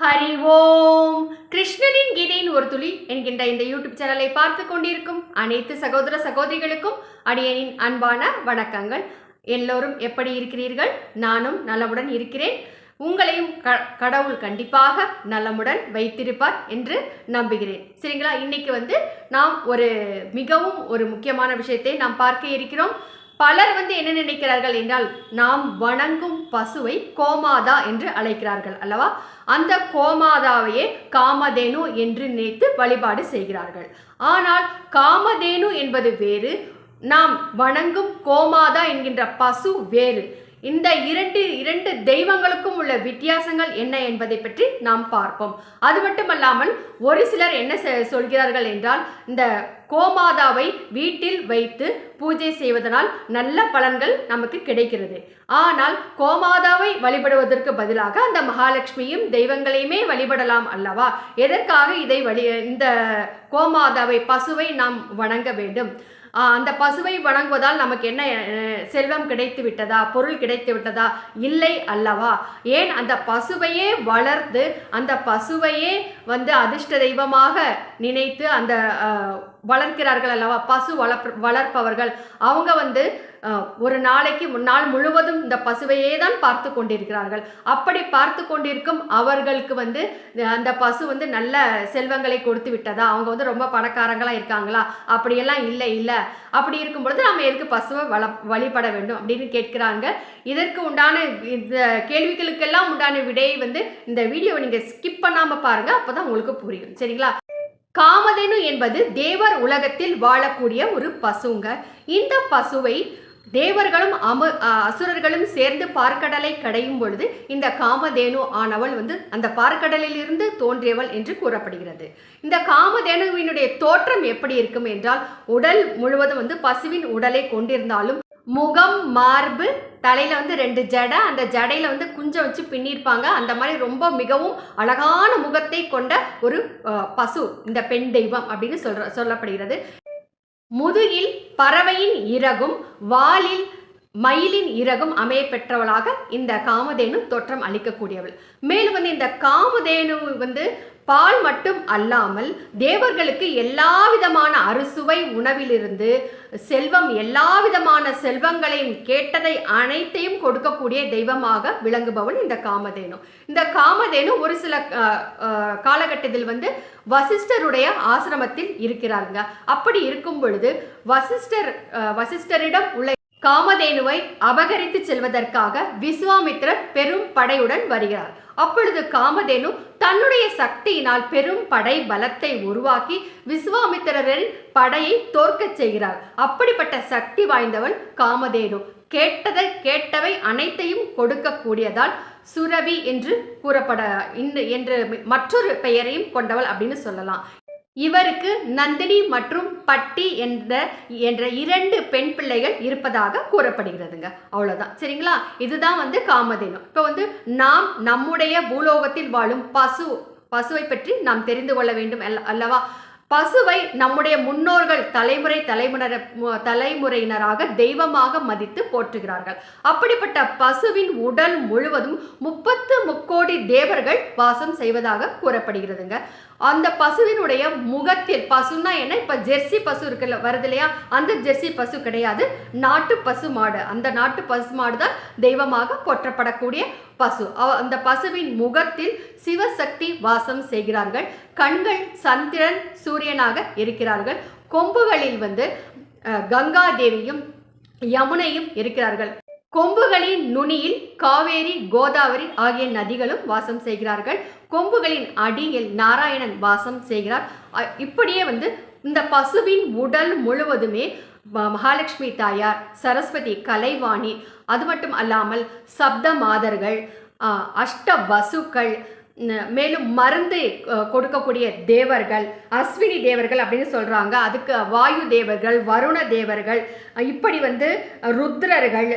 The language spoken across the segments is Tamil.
ஹரி ஓம். கிருஷ்ணனின் கீதையின் ஒரு துளி என்கின்ற இந்த யூடியூப் சேனலை பார்த்து கொண்டிருக்கும் அனைத்து சகோதர சகோதரிகளுக்கும் அடியனின் அன்பான வணக்கங்கள். எல்லோரும் எப்படி இருக்கிறீர்கள்? நானும் நலமுடன் இருக்கிறேன். உங்களையும் கடவுள் கண்டிப்பாக நலமுடன் வைத்திருப்பார் என்று நம்புகிறேன். சரிங்களா? இன்னைக்கு நாம் மிகவும் முக்கியமான விஷயத்தை நாம் பார்க்க இருக்கிறோம். பலர் என்ன நினைக்கிறார்கள் என்றால், நாம் வணங்கும் பசுவை கோமாதா என்று அழைக்கிறார்கள் அல்லவா? அந்த கோமாதாவையே காமதேனு என்று நினைத்து வழிபாடு செய்கிறார்கள். ஆனால் காமதேனு என்பது வேறு, நாம் வணங்கும் கோமாதா என்கின்ற பசு வேறு. இந்த இரண்டு தெய்வங்களுக்கும் உள்ள வித்தியாசங்கள் என்ன என்பதை பற்றி நாம் பார்ப்போம். அது மட்டுமல்லாமல் ஒரு சிலர் என்ன சொல்கிறார்கள் என்றால், இந்த கோமாதாவை வீட்டில் வைத்து பூஜை செய்வதனால் நல்ல பலன்கள் நமக்கு கிடைக்கிறது. ஆனால் கோமாதாவை வழிபடுவதற்கு பதிலாக அந்த மகாலட்சுமியும் தெய்வங்களையுமே வழிபடலாம் அல்லவா? எதற்காக இந்த கோமாதாவை பசுவை நாம் வணங்க வேண்டும்? அந்த பசுவை வணங்குவதால் நமக்கு என்ன செல்வம் கிடைத்து விட்டதா, பொருள் கிடைத்து விட்டதா? இல்லை அல்லவா? ஏன் அந்த பசுவையே வளர்த்து அந்த பசுவையே அதிர்ஷ்ட தெய்வமாக நினைத்து அந்த வளர்க்கிறார்கள் அல்லவா? பசு வளர்ப்பவர்கள் அவங்க ஒரு நாள் முழுவதும் இந்த பசுவையே தான் பார்த்து கொண்டிருக்கிறார்கள். அப்படி பார்த்து கொண்டிருக்கும் அவர்களுக்கு அந்த பசு நல்ல செல்வங்களை கொடுத்து விட்டதா, அவங்க ரொம்ப பணக்காரங்களா இருக்காங்களா? அப்படியெல்லாம் இல்லை. அப்படி இருக்கும் பொழுது நம்ம எதுக்கு பசுவை வழிபட வேண்டும் அப்படின்னு கேட்கிறாங்க. இதற்கு உண்டான இந்த கேள்விகளுக்கெல்லாம் உண்டான விடையை இந்த வீடியோவை நீங்க ஸ்கிப் பண்ணாம பாருங்க, அப்பதான் உங்களுக்கு புரியும். சரிங்களா? காமதேனு என்பது தேவர் உலகத்தில் வாழக்கூடிய ஒரு பசுங்க. இந்த பசுவை தேவர்களும் அசுரர்களும் சேர்ந்து பார்க்கடலை கடையும் பொழுது இந்த காமதேனு ஆனவள் அந்த பார்க்கடலில் இருந்து தோன்றியவள் என்று கூறப்படுகிறது. இந்த காமதேனுவினுடைய தோற்றம் எப்படி இருக்கும் என்றால், உடல் முழுவதும் பசுவின் உடலை கொண்டிருந்தாலும் முகம், மார்பு, தலையில 2 ஜடை, அந்த ஜடையில குஞ்சம் வச்சு பின்னிருப்பாங்க. அந்த மாதிரி மிகவும் அழகான முகத்தை கொண்ட ஒரு பசு இந்த பெண் தெய்வம் அப்படின்னு சொல்லப்படுகிறது. முதுகில் பறவையின் இறகும், வாலில் மயிலின் இறகும் அமைய பெற்றவளாக இந்த காமதேனு தோற்றம் அளிக்கக்கூடியவள். மேலும் இந்த காமதேனு பால் மட்டும் அல்லாமல் தேவர்களுக்கு எல்லா விதமான அறுசுவை உணவிலிருந்து செல்வம், எல்லா விதமான செல்வங்களையும் கேட்டதை அனைத்தையும் கொடுக்கக்கூடிய தெய்வமாக விளங்குபவள் இந்த காமதேனு. இந்த காமதேனு ஒரு சில காலகட்டத்தில் வசிஷ்டருடைய ஆசிரமத்தில் இருக்கிறாருங்க. அப்படி இருக்கும் பொழுது வசிஷ்டரிடம் உள்ள காமதேனுவை அபகரித்து செல்வதற்காக விஸ்வாமித்திரர் பெரும் படையுடன் வருகிறார். அப்பொழுது காமதேனு தன்னுடைய சக்தியினால் பெரும் படை பலத்தை உருவாக்கி விஸ்வாமித்திரரின் படையை தோற்கச் செய்கிறார். அப்படிப்பட்ட சக்தி வாய்ந்தவள் காமதேனு. கேட்டவை அனைத்தையும் கொடுக்கக்கூடியதால் சுரபி என்று என்று மற்றொரு பெயரையும் கொண்டவள் அப்படின்னு சொல்லலாம். இவருக்கு நந்தினி மற்றும் பட்டி என்ற 2 பெண் பிள்ளைகள் இருப்பதாக கூறப்படுகிறதுங்க. அவ்வளவுதான். சரிங்களா? இதுதான் காமதேனு. இப்போ நாம் நம்முடைய பூலோகத்தில் வாழும் பசுவை பற்றி நாம் தெரிந்து கொள்ள வேண்டும் அல்லவா? பசுவை நம்முடைய முன்னோர்கள் தலைமுறையினராக தெய்வமாக மதித்து போற்றுகிறார்கள். அப்படிப்பட்ட பசுவின் உடல் முழுவதும் 30 முக்கோடி தேவர்கள் வாசம் செய்வதாக கூறப்படுகிறதுங்க. அந்த பசுவினுடைய முகத்தில், பசுன்னா என்ன, இப்ப ஜெர்சி பசு இருக்குல்ல, வருது இல்லையா? அந்த ஜெர்சி பசு கிடையாது, நாட்டு பசு மாடு. அந்த நாட்டு பசு மாடு தான் தெய்வமாக போற்றப்படக்கூடிய பசு. அந்த பசுவின் முகத்தில் சிவசக்தி வாசம் செய்கிறார்கள். கண்கள் சந்திரன் சூரியனாக இருக்கிறார்கள். கொம்புகளில் கங்கா தேவியும் யமுனையும் இருக்கிறார்கள். கொம்புகளின் நுனியில் காவேரி, கோதாவரி ஆகிய நதிகளும் வாசம் செய்கிறார்கள். கொம்புகளின் அடியில் நாராயணன் வாசம் செய்கிறார். இப்படியே இந்த பசுவின் உடல் முழுவதுமே மகாலட்சுமி தாயார், சரஸ்வதி, கலைவாணி, அது மட்டும் அல்லாமல் சப்த மாதர்கள், அஷ்ட வசுக்கள், மேலும் மருந்து கொடுக்கக்கூடிய தேவர்கள், அஸ்வினி தேவர்கள் அப்படின்னு சொல்றாங்க. அதுக்கு வாயு தேவர்கள், வருண தேவர்கள், இப்படி ருத்ரர்கள்,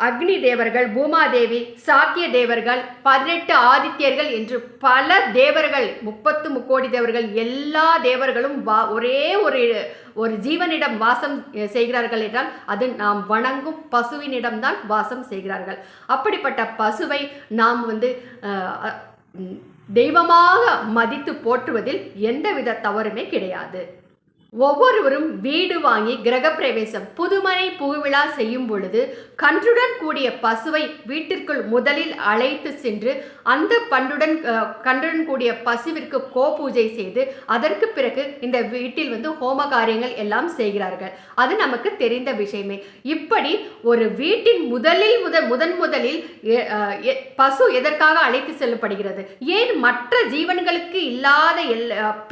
அக்னி தேவர்கள், பூமாதேவி, சாக்கிய தேவர்கள், 18 ஆதித்யர்கள் என்று பல தேவர்கள், 30 முக்கோடி தேவர்கள், எல்லா தேவர்களும் ஒரே ஒரு ஜீவனிடம் வாசம் செய்கிறார்கள் என்றால் அது நாம் வணங்கும் பசுவினிடம்தான் வாசம் செய்கிறார்கள். அப்படிப்பட்ட பசுவை நாம் தெய்வமாக மதித்து போற்றுவதில் எந்தவித தவறுமே கிடையாது. ஒவ்வொருவரும் வீடு வாங்கி கிரகப்பிரவேசம் புதுமனை புகுவிழா செய்யும் பொழுது கன்றுடன் கூடிய பசுவை வீட்டிற்குள் முதலில் அழைத்து சென்று அந்த கன்றுடன் கூடிய பசுவிற்கு பூஜை செய்து அதற்கு பிறகு இந்த வீட்டில் ஹோம காரியங்கள் எல்லாம் செய்கிறார்கள். அது நமக்கு தெரிந்த விஷயமே. இப்படி ஒரு வீட்டின் முதலில் பசு எதற்காக அழைத்து செல்லப்படுகிறது? ஏன் மற்ற ஜீவன்களுக்கு இல்லாத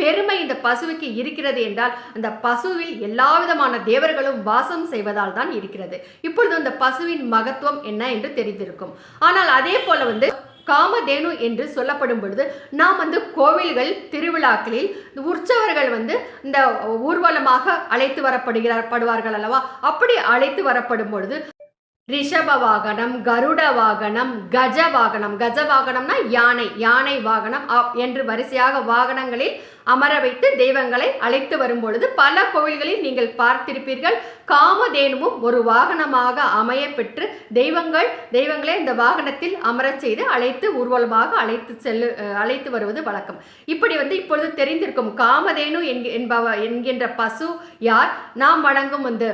பெருமை இந்த பசுவுக்கு இருக்கிறது என்றால் அந்த பசுவில் எல்லா விதமான தேவர்களும் வாசம் செய்வதால் தான் இருக்கிறது. இப்பொழுது அந்த பசுவின் மகத்துவம் என்ன என்று தெரிந்திருக்கும். ஆனால் அதே போல காமதேனு என்று சொல்லப்படும் பொழுது நாம் கோவில்கள் திருவிழாக்களில் உற்சவர்கள் இந்த ஊர்வலமாக அழைத்து வரப்படுவார்கள் அல்லவா? அப்படி அழைத்து வரப்படும் பொழுது ரிஷப வாகனம், கருட வாகனம், கஜ வாகனம், கஜ வாகனம்னா யானை வாகனம் என்று வரிசையாக வாகனங்களில் அமர வைத்து தெய்வங்களை அழைத்து வரும் பொழுது பல கோவில்களில் நீங்கள் பார்த்திருப்பீர்கள். காமதேனுவும் ஒரு வாகனமாக அமைய பெற்று தெய்வங்களை இந்த வாகனத்தில் அமரச் செய்து அழைத்து ஊர்வலமாக அழைத்து வருவது வழக்கம். இப்படி இப்பொழுது தெரிந்திருக்கும் காமதேனு என்கின்ற பசு யார், நாம் வணங்கும் இந்த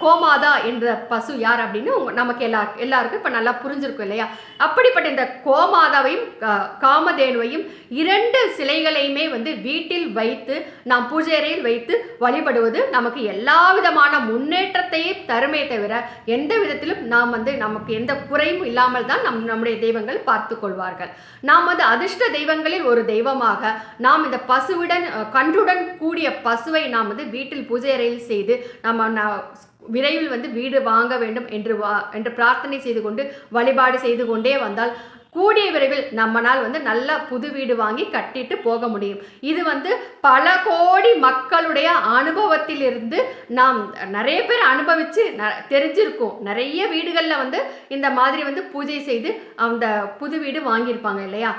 கோமாதா என்ற பசு யார் அப்படின்னு நமக்கு எல்லாருக்கும் இப்ப நல்லா புரிஞ்சிருக்கும் இல்லையா? அப்படிப்பட்ட இந்த கோமாதாவையும் காமதேனுவையும் இரண்டு சிலைகளையுமே வீட்டில் வைத்து நாம் பூஜை அறையில் வைத்து வழிபடுவது நமக்கு எல்லா விதமான முன்னேற்றத்தையே தருமே தவிர எந்த விதத்திலும் நாம் நமக்கு எந்த குறையும் இல்லாமல் தான் நம்முடைய தெய்வங்கள் பார்த்து கொள்வார்கள். நாம் அதிர்ஷ்ட தெய்வங்களில் ஒரு தெய்வமாக நாம் இந்த கன்றுடன் கூடிய பசுவை நாம் வீட்டில் பூஜை அறையில் செய்து நம்ம விரைவில் வீடு வாங்க வேண்டும் என்று பிரார்த்தனை செய்து கொண்டு வழிபாடு செய்து கொண்டே வந்தால் கூடிய விரைவில் நம்மனால் நல்ல புது வீடு வாங்கி கட்டிட்டு போக முடியும். இது பல கோடி மக்களுடைய அனுபவத்திலிருந்து நாம் நிறைய பேர் அனுபவிச்சு தெரிஞ்சிருக்கும். நிறைய வீடுகளில் இந்த மாதிரி பூஜை செய்து அந்த புது வீடு வாங்கியிருப்பாங்க இல்லையா?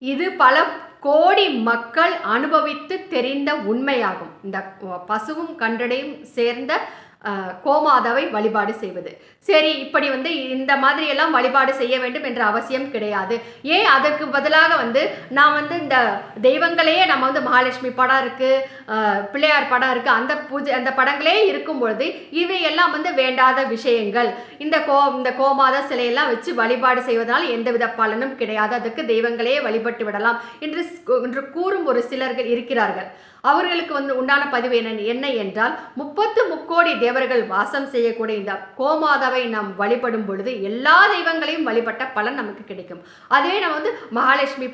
இது பல கோடி மக்கள் அனுபவித்து தெரிந்த உண்மையாகும். இந்த பசுவும் கன்றடையும் சேர்ந்த கோமாதாவை வழிபாடு செய்வது. சரி, இப்படி இந்த மாதிரி எல்லாம் வழிபாடு செய்ய வேண்டும் என்ற அவசியம் கிடையாது. ஏன் அதற்கு பதிலாக நான் இந்த தெய்வங்களையே நம்ம மகாலட்சுமி படம் இருக்கு, பிள்ளையார் படம் இருக்கு, அந்த படங்களே இருக்கும் பொழுது இவையெல்லாம் வேண்டாத விஷயங்கள். இந்த கோமாதா சிலையெல்லாம் வச்சு வழிபாடு செய்வதனால் எந்தவித பலனும் கிடையாது, அதுக்கு தெய்வங்களையே வழிபட்டு விடலாம் என்று கூறும் ஒரு சிலர்கள் இருக்கிறார்கள். அவர்களுக்கு உண்டான பதிவு என்ன என்றால் 30 முக்கோடி தேவர்கள் வாசம் செய்யக்கூடிய இந்த கோமாதாவை நாம் வழிபடும் பொழுது எல்லா தெய்வங்களையும் வழிபட்ட பலன் நமக்கு கிடைக்கும். அதே நம்ம மகாலட்சுமி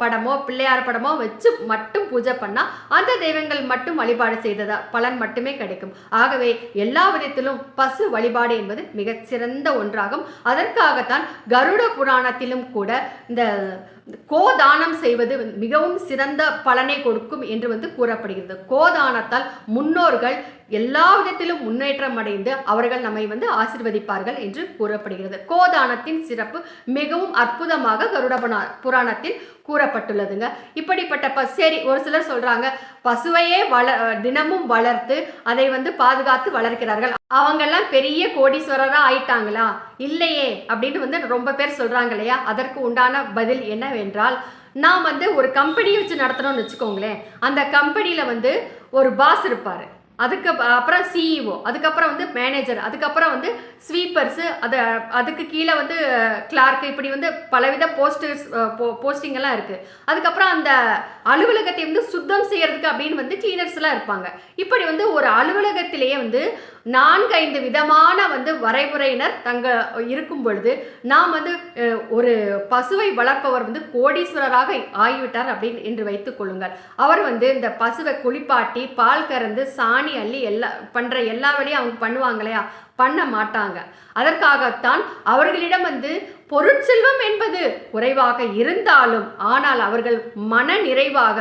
படமோ பிள்ளையார் படமோ வச்சு மட்டும் பூஜை பண்ணா அந்த தெய்வங்கள் மட்டும் வழிபாடு செய்ததா பலன் மட்டுமே கிடைக்கும். ஆகவே எல்லா விதத்திலும் பசு வழிபாடு என்பது மிகச்சிறந்த ஒன்றாகும். அதற்காகத்தான் கருட புராணத்திலும் கூட இந்த கோதானம் செய்வது மிகவும் சிறந்த பலனை கொடுக்கும் என்று கூறப்படுகிறது. கோதானத்தால் முன்னோர்கள் எல்லா விதத்திலும் முன்னேற்றம் அடைந்து அவர்கள் நம்மை ஆசீர்வதிப்பார்கள் என்று கூறப்படுகிறது. கோதானத்தின் சிறப்பு மிகவும் அற்புதமாக கருட புராணத்தில் கூறப்பட்டுள்ளதுங்க. இப்படிப்பட்ட சரி, ஒரு சிலர் சொல்றாங்க பசுவையே தினமும் வளர்த்து அதை பாதுகாத்து வளர்க்கிறார்கள், அவங்கெல்லாம் பெரிய கோடீஸ்வரரா ஆயிட்டாங்களா? இல்லையே அப்படின்னு ரொம்ப பேர் சொல்றாங்க இல்லையா? அதற்கு உண்டான பதில் என்னவென்றால், நான் ஒரு கம்பெனி வச்சு நடத்துறோம்னு வச்சுக்கோங்களேன். அந்த கம்பெனியில ஒரு பாஸ் இருப்பாரு, அதுக்கு அப்புறம் சிஇஓ, அதுக்கப்புறம் மேனேஜர், அதுக்கப்புறம் ஸ்வீப்பர்ஸு, அதுக்கு கீழே கிளார்க்கு, இப்படி பலவித போஸ்டிங் எல்லாம் இருக்குது. அதுக்கப்புறம் அந்த அலுவலகத்தை சுத்தம் செய்யறதுக்கு அப்படின்னு கிளீனர்ஸ்லாம் இருப்பாங்க. இப்படி ஒரு அலுவலகத்திலேயே 4-5 விதமான வரைமுறையினர் இருக்கும் பொழுது நாம் ஒரு பசுவை வளர்ப்பவர் கோடீஸ்வரராக ஆகிவிட்டார் அப்படின்னு என்று வைத்துக் கொள்ளுங்கள். அவர் இந்த பசுவை குளிப்பாட்டி பால் கறந்து சாணி அள்ளி பண்ற எல்லா வேலையும் அவங்க பண்ணுவாங்களையா? பண்ண மாட்டாங்க. அதற்காகத்தான் அவர்களிடம் பொருட்செல்வம் என்பது குறைவாக இருந்தாலும் ஆனால் அவர்கள் மன நிறைவாக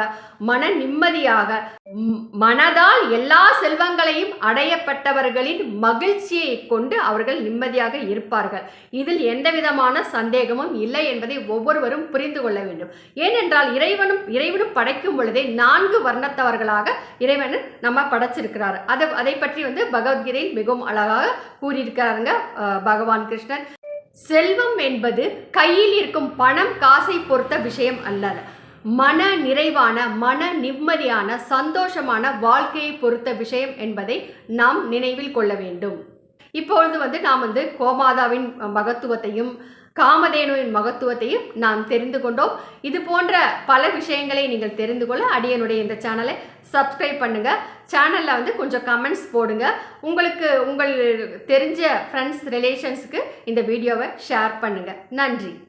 மன நிம்மதியாக மனதால் எல்லா செல்வங்களையும் அடையப்பட்டவர்களின் மகிழ்ச்சியை கொண்டு அவர்கள் நிம்மதியாக இருப்பார்கள். இதில் எந்த விதமான சந்தேகமும் இல்லை என்பதை ஒவ்வொருவரும் புரிந்து கொள்ள வேண்டும். ஏனென்றால் இறைவனும் படைக்கும் பொழுதே 4 வர்ணத்தவர்களாக இறைவன் நம்ம படைச்சிருக்கிறார். அதை பற்றி பகவத்கீதையில் மிகவும் அழகாக கூறியிருக்கிறாருங்க பகவான் கிருஷ்ணன். செல்வம் என்பது கையில் இருக்கும் பணம் காசை பொறுத்த விஷயம் அல்ல, மன நிறைவான, மன நிம்மதியான, சந்தோஷமான வாழ்க்கையை பொறுத்த விஷயம் என்பதை நாம் நினைவில் கொள்ள வேண்டும். இப்பொழுது நாம் கோமாதாவின் மகத்துவத்தையும் காமதேனுவின் மகத்துவத்தையும் நாம் தெரிந்து கொண்டோம். இது போன்ற பல விஷயங்களை நீங்கள் தெரிந்து கொள்ள அடியனுடைய இந்த சேனலை சப்ஸ்கிரைப் பண்ணுங்க. சேனல்ல கொஞ்சம் கமெண்ட்ஸ் போடுங்க. உங்களுக்கு தெரிஞ்ச ஃப்ரெண்ட்ஸ் ரிலேஷன்ஸுக்கு இந்த வீடியோவை ஷேர் பண்ணுங்க. நன்றி.